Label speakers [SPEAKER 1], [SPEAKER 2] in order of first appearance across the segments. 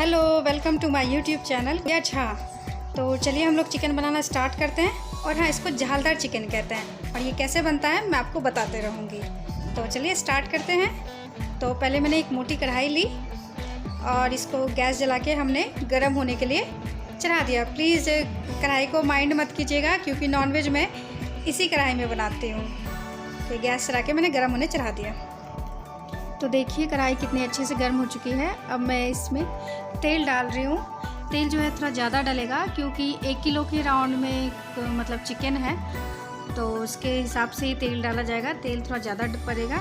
[SPEAKER 1] Hello, welcome to my YouTube channel. अच्छा, तो चलिए हम लोग चिकन बनाना स्टार्ट करते हैं। और हाँ, इसको झालदार चिकन कहते हैं और ये कैसे बनता है मैं आपको बताते रहूँगी। तो चलिए स्टार्ट करते हैं। तो पहले मैंने एक मोटी कढ़ाई ली और इसको गैस जला के हमने गर्म होने के लिए चढ़ा दिया। प्लीज़ कढ़ाई को माइंड मत कीजिएगा क्योंकि नॉनवेज मैं इसी कढ़ाई में बनाती हूँ। तो गैस चला के मैंने गर्म होने चढ़ा दिया। तो देखिए कढ़ाई कितनी अच्छे से गर्म हो चुकी है। अब मैं इसमें तेल डाल रही हूँ। तेल जो है थोड़ा ज़्यादा डलेगा क्योंकि 1 किलो के राउंड में मतलब चिकन है, तो उसके हिसाब से ही तेल डाला जाएगा। तेल थोड़ा ज़्यादा पड़ेगा।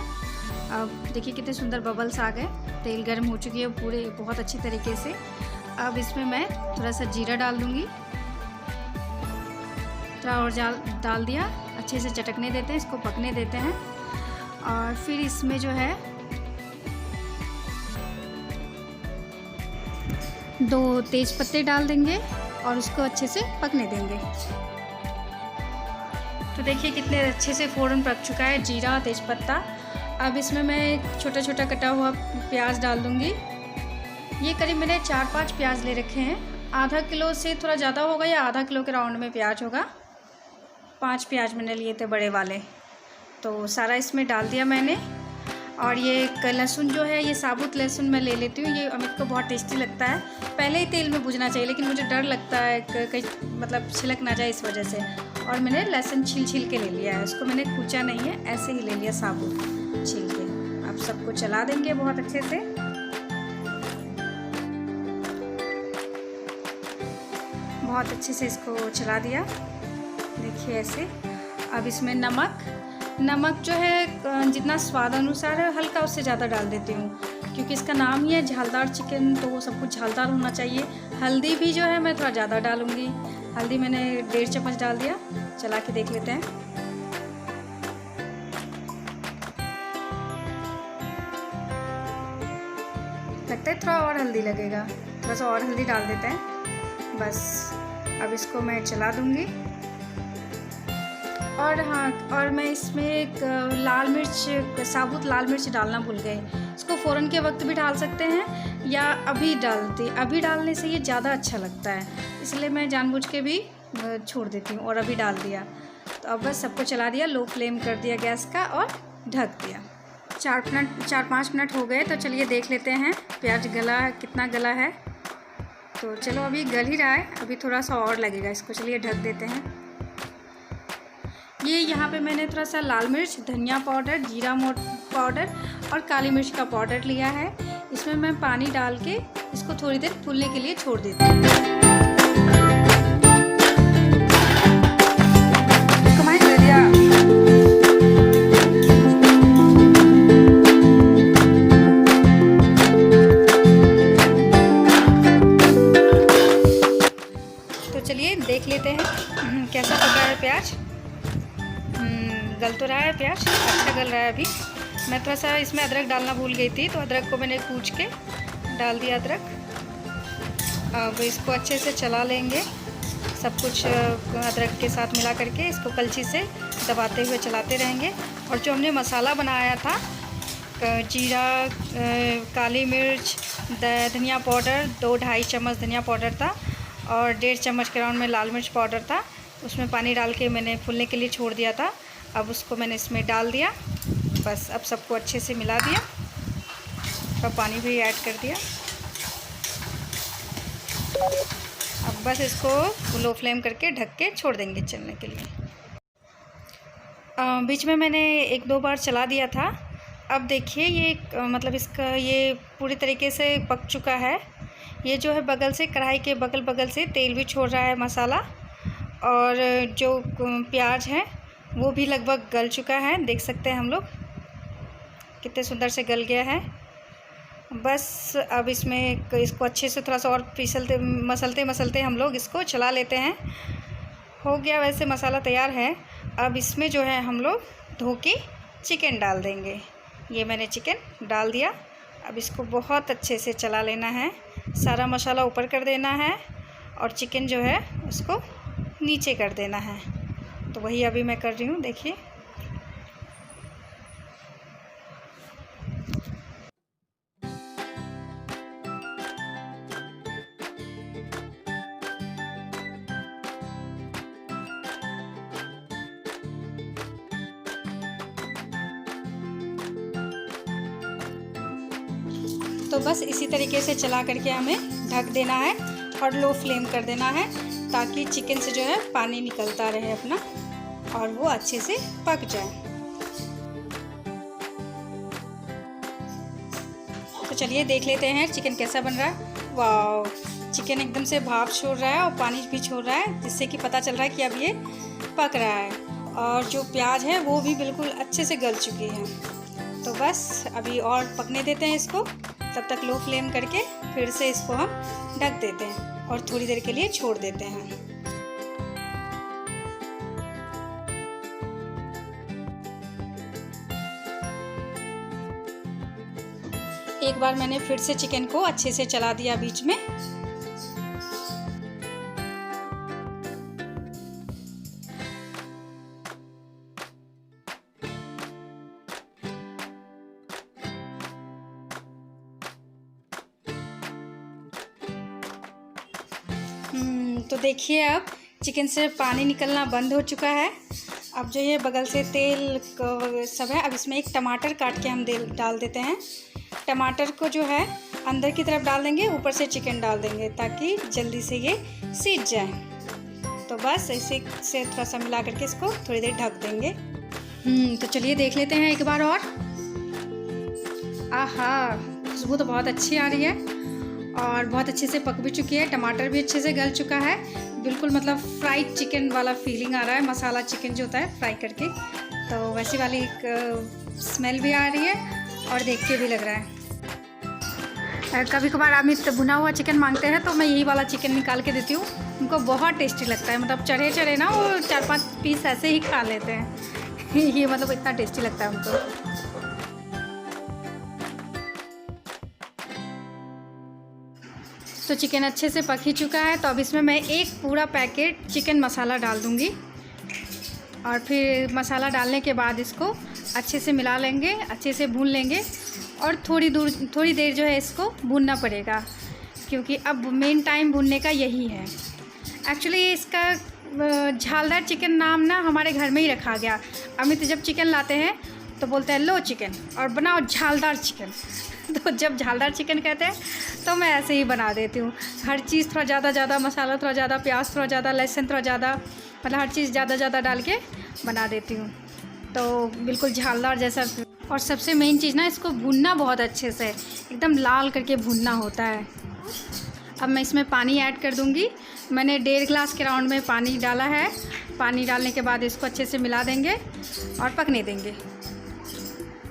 [SPEAKER 1] अब देखिए कितने सुंदर बबल्स आ गए। तेल गर्म हो चुकी है पूरे बहुत अच्छी तरीके से। अब इसमें मैं थोड़ा सा जीरा डाल दूँगी। थोड़ा और डाल दिया। अच्छे से चटकने देते हैं, इसको पकने देते हैं। और फिर इसमें जो है 2 तेज पत्ते डाल देंगे और उसको अच्छे से पकने देंगे। तो देखिए कितने अच्छे से फ़ौरन पक चुका है जीरा तेज पत्ता। अब इसमें मैं छोटा छोटा कटा हुआ प्याज डाल दूँगी। ये करीब मैंने 4-5 प्याज ले रखे हैं। आधा किलो से थोड़ा ज़्यादा होगा या आधा किलो के राउंड में प्याज होगा। 5 प्याज मैंने लिए थे बड़े वाले, तो सारा इसमें डाल दिया मैंने। और ये लहसुन जो है, ये साबुत लहसुन मैं ले लेती हूँ। ये अमित को बहुत टेस्टी लगता है। पहले ही तेल में भुजना चाहिए, लेकिन मुझे डर लगता है कहीं मतलब छिलक ना जाए, इस वजह से। और मैंने लहसुन छील के ले लिया है। उसको मैंने कूचा नहीं है, ऐसे ही ले लिया साबुत छील के। अब सबको चला देंगे बहुत अच्छे से। बहुत अच्छे से इसको चला दिया, देखिए ऐसे। अब इसमें नमक जो है जितना स्वाद अनुसार है, हल्का उससे ज़्यादा डाल देती हूँ क्योंकि इसका नाम ही है झालदार चिकन, तो वो सब कुछ झालदार होना चाहिए। हल्दी भी जो है मैं थोड़ा ज़्यादा डालूँगी। हल्दी मैंने 1.5 चम्मच डाल दिया। चला के देख लेते हैं। लगता है थोड़ा और हल्दी लगेगा, थोड़ा सा और हल्दी डाल देते हैं बस। अब इसको मैं चला दूँगी। और हाँ, और मैं इसमें एक साबुत लाल मिर्च डालना भूल गए। इसको फ़ौरन के वक्त भी डाल सकते हैं या अभी डालने से ये ज़्यादा अच्छा लगता है, इसलिए मैं जानबूझ के भी छोड़ देती हूँ और अभी डाल दिया। तो अब बस सबको चला दिया, लो फ्लेम कर दिया गैस का और ढक दिया। 4-5 मिनट हो गए, तो चलिए देख लेते हैं प्याज कितना गला है। तो चलो अभी गल ही रहा है, अभी थोड़ा सा और लगेगा इसको। चलिए ढक देते हैं। ये यहाँ पे मैंने थोड़ा सा लाल मिर्च, धनिया पाउडर, जीरा पाउडर और काली मिर्च का पाउडर लिया है। इसमें मैं पानी डाल के इसको थोड़ी देर फूलने के लिए छोड़ देती हूँ। तो चलिए देख लेते हैं कैसा पका है प्याज। गल तो रहा है प्याज, अच्छा गल रहा है अभी। मैं थोड़ा सा इसमें अदरक डालना भूल गई थी, तो अदरक को मैंने कूच के डाल दिया अदरक। अब इसको अच्छे से चला लेंगे, सब कुछ अदरक के साथ मिला करके इसको कलछी से दबाते हुए चलाते रहेंगे। और जो हमने मसाला बनाया था, जीरा, काली मिर्च, धनिया पाउडर, 2-2.5 चम्मच धनिया पाउडर था और 1.5 चम्मच के राउंड में लाल मिर्च पाउडर था। उसमें पानी डाल के मैंने फूलने के लिए छोड़ दिया था। अब उसको मैंने इसमें डाल दिया। बस अब सबको अच्छे से मिला दिया और पानी भी ऐड कर दिया। अब बस इसको लो फ्लेम करके ढक के छोड़ देंगे चलने के लिए। बीच में मैंने 1-2 बार चला दिया था। अब देखिए ये मतलब इसका ये पूरी तरीके से पक चुका है। ये जो है बगल से, कढ़ाई के बगल से तेल भी छोड़ रहा है मसाला, और जो प्याज है वो भी लगभग गल चुका है। देख सकते हैं हम लोग कितने सुंदर से गल गया है। बस अब इसमें इसको अच्छे से थोड़ा सा और मसलते हम लोग इसको चला लेते हैं। हो गया, वैसे मसाला तैयार है। अब इसमें जो है हम लोग धो के चिकन डाल देंगे। ये मैंने चिकन डाल दिया। अब इसको बहुत अच्छे से चला लेना है, सारा मसाला ऊपर कर देना है और चिकन जो है उसको नीचे कर देना है। तो वही अभी मैं कर रही हूँ, देखिए। तो बस इसी तरीके से चला करके हमें ढक देना है और लो फ्लेम कर देना है, ताकि चिकन से जो है पानी निकलता रहे अपना और वो अच्छे से पक जाए। तो चलिए देख लेते हैं चिकन कैसा बन रहा है। वाह, चिकन एकदम से भाप छोड़ रहा है और पानी भी छोड़ रहा है, जिससे कि पता चल रहा है कि अब ये पक रहा है। और जो प्याज है वो भी बिल्कुल अच्छे से गल चुकी है। तो बस अभी और पकने देते हैं इसको, तब तक लो फ्लेम करके फिर से इसको हम ढक देते हैं और थोड़ी देर के लिए छोड़ देते हैं। एक बार मैंने फिर से चिकन को अच्छे से चला दिया बीच में। तो देखिए अब चिकन से पानी निकलना बंद हो चुका है। अब जो ये बगल से तेल सब है, अब इसमें एक टमाटर काट के हम डाल देते हैं। टमाटर को जो है अंदर की तरफ डाल देंगे, ऊपर से चिकन डाल देंगे ताकि जल्दी से ये सीज जाए। तो बस ऐसे से थोड़ा सा मिला करके इसको थोड़ी देर ढक देंगे। तो चलिए देख लेते हैं एक बार और। आहा, खुशबू तो बहुत अच्छी आ रही है और बहुत अच्छे से पक भी चुकी है। टमाटर भी अच्छे से गल चुका है, बिल्कुल मतलब फ्राइड चिकन वाला फीलिंग आ रहा है। मसाला चिकन जो होता है फ्राई करके, तो वैसी वाली एक स्मेल भी आ रही है और देख के भी लग रहा है। कभी कभार आदमी भुना हुआ चिकन मांगते हैं तो मैं यही वाला चिकन निकाल के देती हूँ, उनको बहुत टेस्टी लगता है। मतलब चढ़े चढ़े ना वो 4-5 पीस ऐसे ही खा लेते हैं। ये मतलब इतना टेस्टी लगता है उनको। तो चिकन अच्छे से पक ही चुका है, तो अब इसमें मैं एक पूरा पैकेट चिकन मसाला डाल दूँगी और फिर मसाला डालने के बाद इसको अच्छे से मिला लेंगे, अच्छे से भून लेंगे और थोड़ी देर जो है इसको भूनना पड़ेगा, क्योंकि अब मेन टाइम भूनने का यही है। एक्चुअली इसका झालदार चिकन नाम ना हमारे घर में ही रखा गया। अमित जब चिकन लाते हैं तो बोलते हैं लो चिकन और बनाओ झालदार चिकन। तो जब झालदार चिकन कहते हैं तो मैं ऐसे ही बना देती हूँ। हर चीज़ थोड़ा ज़्यादा मसाला थोड़ा ज़्यादा, प्याज थोड़ा ज़्यादा, लहसुन थोड़ा ज़्यादा, मतलब हर चीज़ ज़्यादा डाल के बना देती हूँ, तो बिल्कुल झालदार जैसा। और सबसे मेन चीज़ ना, इसको भूनना बहुत अच्छे से, एकदम लाल करके भूनना होता है। अब मैं इसमें पानी ऐड कर दूँगी। मैंने 1.5 गिलास के राउंड में पानी डाला है। पानी डालने के बाद इसको अच्छे से मिला देंगे और पकने देंगे।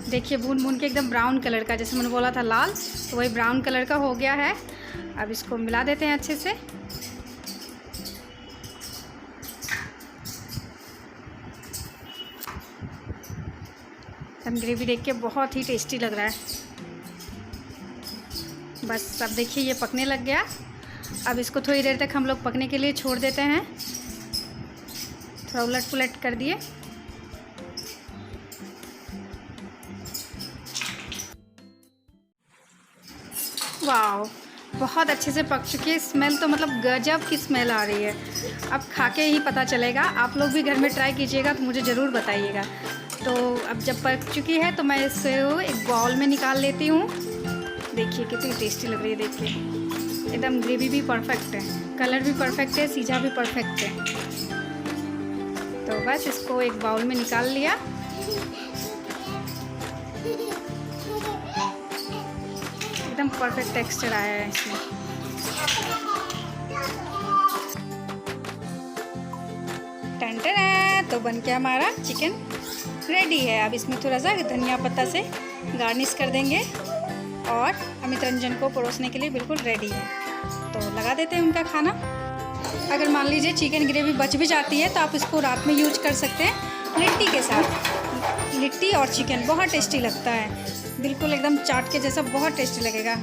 [SPEAKER 1] देखिए भून के एकदम ब्राउन कलर का, जैसे मैंने बोला था लाल, तो वही ब्राउन कलर का हो गया है। अब इसको मिला देते हैं अच्छे से। ग्रेवी देख के बहुत ही टेस्टी लग रहा है। बस अब देखिए ये पकने लग गया। अब इसको थोड़ी देर तक हम लोग पकने के लिए छोड़ देते हैं। थोड़ा उलट पुलट कर दिए। वाह, बहुत अच्छे से पक चुकी है। स्मेल तो मतलब गजब की स्मेल आ रही है। अब खा के ही पता चलेगा। आप लोग भी घर में ट्राई कीजिएगा तो मुझे ज़रूर बताइएगा। तो अब जब पक चुकी है तो मैं इसको एक बाउल में निकाल लेती हूँ। देखिए कितनी टेस्टी लग रही है देख के। एकदम ग्रेवी भी परफेक्ट है, कलर भी परफेक्ट है, सीजा भी परफेक्ट है। तो बस इसको एक बाउल में निकाल लिया। एकदम परफेक्ट टेक्सचर आया है इसमें। टन तो बन के हमारा चिकन रेडी है। अब इसमें थोड़ा सा धनिया पत्ता से गार्निश कर देंगे और अमित रंजन को परोसने के लिए बिल्कुल रेडी है। तो लगा देते हैं उनका खाना। अगर मान लीजिए चिकन ग्रेवी बच भी जाती है तो आप इसको रात में यूज कर सकते हैं लिट्टी के साथ। लिट्टी और चिकन बहुत टेस्टी लगता है, बिल्कुल एकदम चाट के जैसा बहुत टेस्टी लगेगा।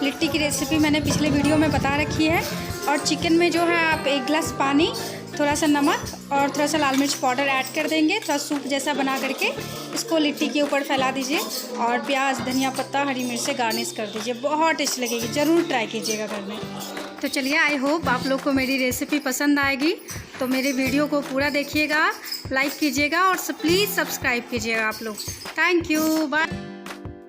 [SPEAKER 1] लिट्टी की रेसिपी मैंने पिछले वीडियो में बता रखी है। और चिकन में जो है आप 1 गिलास पानी, थोड़ा सा नमक और थोड़ा सा लाल मिर्च पाउडर ऐड कर देंगे। थोड़ा सूप जैसा बना करके इसको लिट्टी के ऊपर फैला दीजिए और प्याज, धनिया पत्ता, हरी मिर्च से गार्निश कर दीजिए। बहुत टेस्टी लगेगी, ज़रूर ट्राई कीजिएगा घर में। तो चलिए, आई होप आप लोग को मेरी रेसिपी पसंद आएगी। तो मेरे वीडियो को पूरा देखिएगा, लाइक कीजिएगा और प्लीज़ सब्सक्राइब कीजिएगा आप लोग। Thank you, bye.